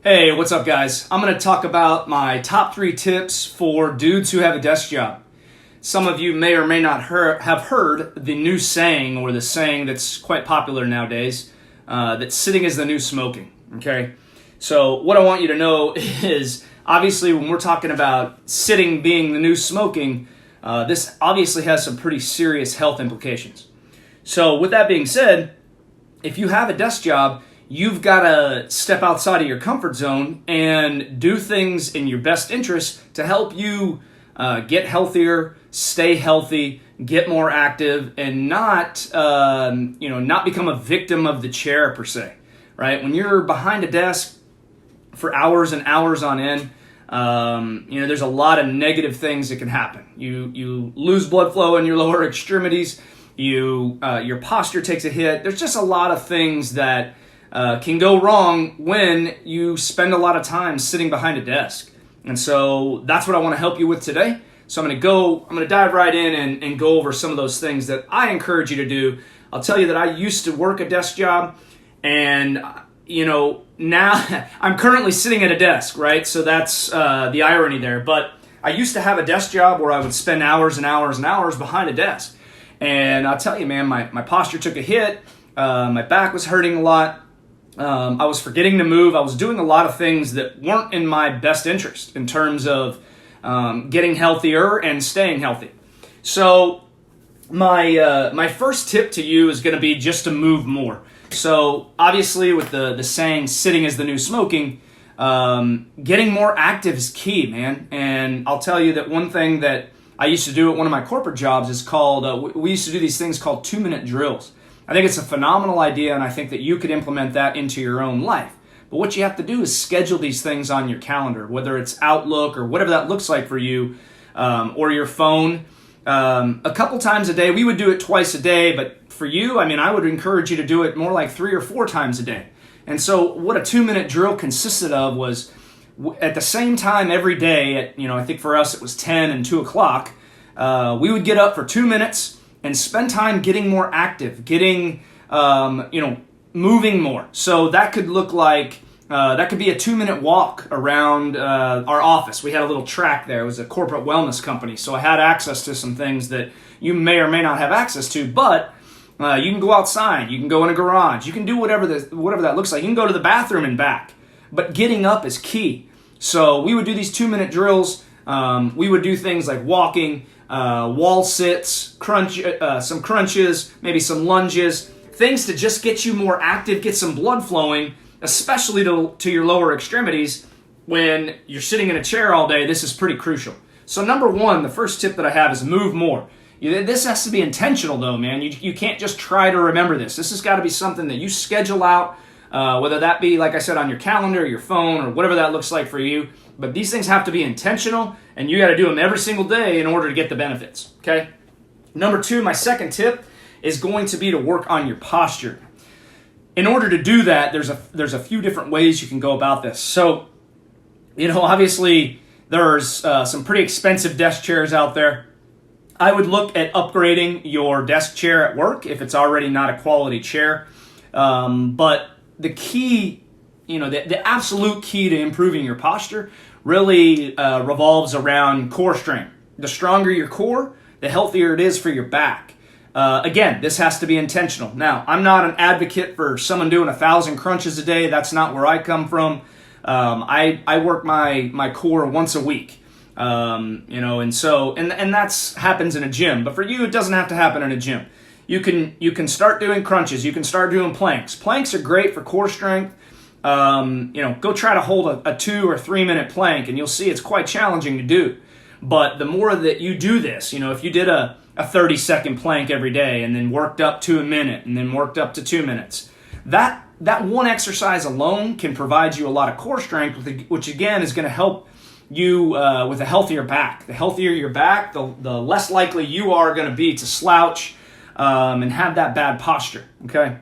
Hey, what's up guys? I'm going to talk about my top 3 tips for dudes who have a desk job. Some of you may or may not have heard the new saying, or the saying that's quite popular nowadays, that sitting is the new smoking, okay? So what I want you to know is, obviously when we're talking about sitting being the new smoking, this obviously has some pretty serious health implications. So with that being said, if you have a desk job, you've got to step outside of your comfort zone and do things in your best interest to help you get healthier, stay healthy, get more active, and not become a victim of the chair per se. Right? When you're behind a desk for hours and hours on end, there's a lot of negative things that can happen. You lose blood flow in your lower extremities. Your posture takes a hit. There's just a lot of things that can go wrong when you spend a lot of time sitting behind a desk. And so that's what I want to help you with today. So I'm going to dive right in and go over some of those things that I encourage you to do. I'll tell you that I used to work a desk job, and now I'm currently sitting at a desk, right? So that's the irony there. But I used to have a desk job where I would spend hours and hours and hours behind a desk. And I'll tell you, man, my posture took a hit. My back was hurting a lot. I was forgetting to move. I was doing a lot of things that weren't in my best interest in terms of getting healthier and staying healthy. So my first tip to you is going to be just to move more. So obviously with the saying, sitting is the new smoking, getting more active is key, man. And I'll tell you that one thing that I used to do at one of my corporate jobs is called, we used to do these things called 2-minute drills. I think it's a phenomenal idea, and I think that you could implement that into your own life. But what you have to do is schedule these things on your calendar, whether it's Outlook or whatever that looks like for you, or your phone. A couple times a day. We would do it twice a day, but for you, I would encourage you to do it more like 3 or 4 times a day. And so what a 2-minute drill consisted of was, at the same time every day, I think for us it was 10 and 2 o'clock, we would get up for 2 minutes and spend time getting more active, getting, moving more. So that could look like, that could be a 2-minute walk around our office. We had a little track there. It was a corporate wellness company. So I had access to some things that you may or may not have access to, but you can go outside, you can go in a garage, you can do whatever that looks like. You can go to the bathroom and back, but getting up is key. So we would do these 2-minute drills. We would do things like walking, wall sits, some crunches, maybe some lunges, things to just get you more active, get some blood flowing, especially to your lower extremities. When you're sitting in a chair all day, this is pretty crucial. So number 1, the first tip that I have is move more. This has to be intentional though, man. You can't just try to remember this. This has got to be something that you schedule out, whether that be, like I said, on your calendar, or your phone, or whatever that looks like for you. But these things have to be intentional, and you got to do them every single day in order to get the benefits, okay? Number 2, my second tip is going to be to work on your posture. In order to do that, there's a few different ways you can go about this. So, obviously there's some pretty expensive desk chairs out there. I would look at upgrading your desk chair at work if it's already not a quality chair. But the key, the absolute key to improving your posture really revolves around core strength. The stronger your core, the healthier it is for your back. Again, this has to be intentional. Now, I'm not an advocate for someone doing 1,000 crunches a day. That's not where I come from. I work my core once a week. And that's happens in a gym. But for you, it doesn't have to happen in a gym. You can start doing crunches. You can start doing planks. Planks are great for core strength. Go try to hold a 2 or 3 minute plank, and you'll see it's quite challenging to do. But the more that you do this, if you did a 30-second plank every day and then worked up to a minute and then worked up to 2 minutes, that one exercise alone can provide you a lot of core strength, which again is going to help you with a healthier back. The healthier your back, the less likely you are going to be to slouch and have that bad posture, okay?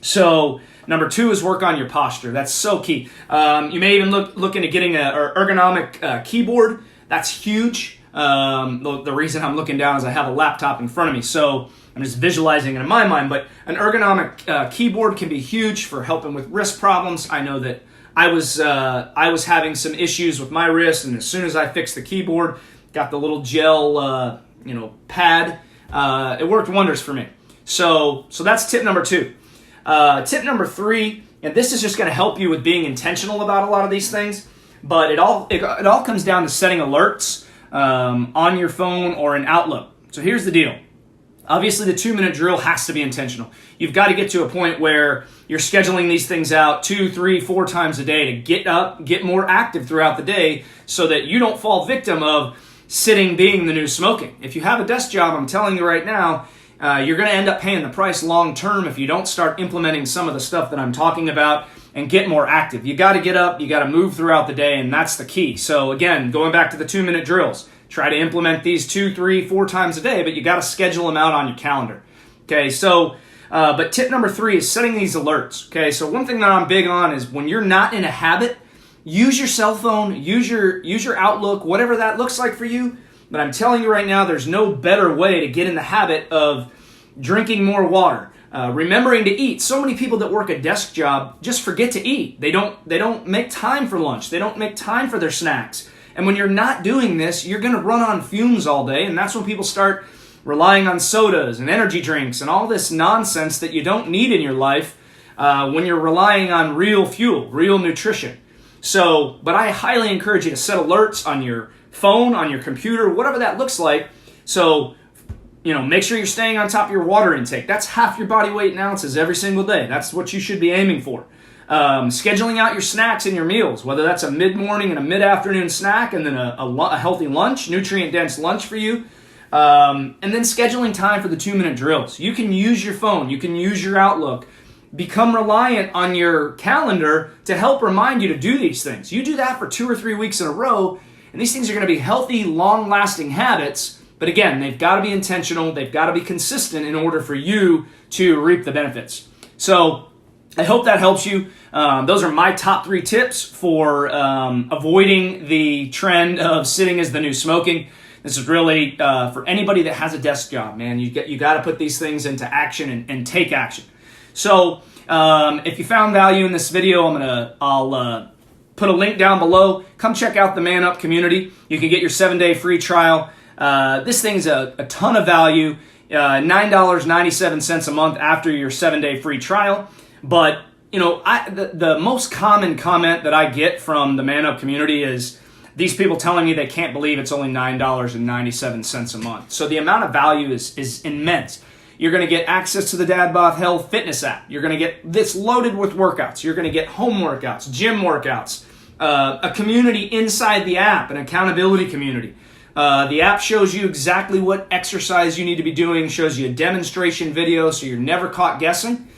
So number 2 is work on your posture. That's so key. You may even look into getting an ergonomic keyboard. That's huge. The reason I'm looking down is I have a laptop in front of me, so I'm just visualizing it in my mind. But an ergonomic keyboard can be huge for helping with wrist problems. I know that I was having some issues with my wrist, and as soon as I fixed the keyboard, got the little gel pad, it worked wonders for me. So that's tip number 2. Tip number 3, and this is just going to help you with being intentional about a lot of these things, but it all comes down to setting alerts on your phone or in Outlook. So here's the deal. Obviously, the 2-minute drill has to be intentional. You've got to get to a point where you're scheduling these things out 2, 3, 4 times a day to get up, get more active throughout the day so that you don't fall victim of sitting being the new smoking. If you have a desk job, I'm telling you right now, you're going to end up paying the price long term if you don't start implementing some of the stuff that I'm talking about and get more active. You got to get up, you got to move throughout the day, and that's the key. So again, going back to the 2-minute drills, try to implement these 2, 3, 4 times a day, but you got to schedule them out on your calendar. Okay, so, but tip number 3 is setting these alerts. Okay, so one thing that I'm big on is when you're not in a habit, use your cell phone, use your Outlook, whatever that looks like for you. But I'm telling you right now, there's no better way to get in the habit of drinking more water, remembering to eat. So many people that work a desk job just forget to eat. They don't make time for lunch. They don't make time for their snacks. And when you're not doing this, you're going to run on fumes all day, and that's when people start relying on sodas and energy drinks and all this nonsense that you don't need in your life when you're relying on real fuel, real nutrition. So, but I highly encourage you to set alerts on your phone, on your computer, whatever that looks like. So, make sure you're staying on top of your water intake. That's half your body weight in ounces every single day. That's what you should be aiming for. Scheduling out your snacks and your meals, whether that's a mid-morning and a mid-afternoon snack and then a healthy lunch, nutrient-dense lunch for you. And then scheduling time for the 2-minute drills. You can use your phone. You can use your Outlook. Become reliant on your calendar to help remind you to do these things. You do that for 2 or 3 weeks in a row, and these things are going to be healthy, long-lasting habits. But again, they've got to be intentional. They've got to be consistent in order for you to reap the benefits. So I hope that helps you. Those are my top 3 tips for avoiding the trend of sitting as the new smoking. This is really for anybody that has a desk job, man. You got to put these things into action and take action. So if you found value in this video, I'll put a link down below. Come check out the ManUp community. You can get your 7-day free trial. This thing's a ton of value. $9.97 a month after your 7-day free trial. But the most common comment that I get from the ManUp community is these people telling me they can't believe it's only $9.97 a month. So the amount of value is immense. You're going to get access to the Dad Bod Health Fitness app. You're going to get this loaded with workouts. You're going to get home workouts, gym workouts, a community inside the app, an accountability community. The app shows you exactly what exercise you need to be doing, shows you a demonstration video so you're never caught guessing.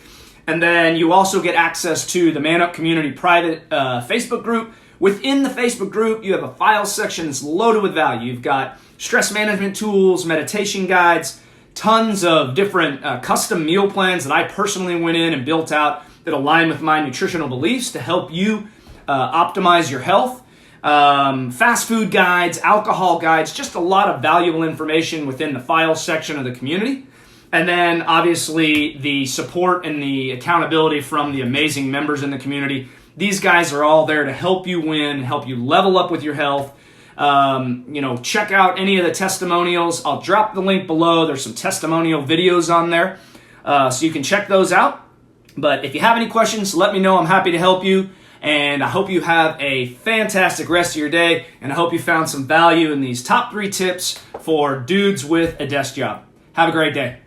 And then you also get access to the ManUp community private Facebook group. Within the Facebook group, you have a file section that's loaded with value. You've got stress management tools, meditation guides, tons of different custom meal plans that I personally went in and built out that align with my nutritional beliefs to help you optimize your health. Fast food guides, alcohol guides, just a lot of valuable information within the file section of the community. And then obviously the support and the accountability from the amazing members in the community. These guys are all there to help you win, help you level up with your health. Check out any of the testimonials. I'll drop the link below. There's some testimonial videos on there, so you can check those out. But if you have any questions, let me know. I'm happy to help you. And I hope you have a fantastic rest of your day. And I hope you found some value in these top 3 tips for dudes with a desk job. Have a great day.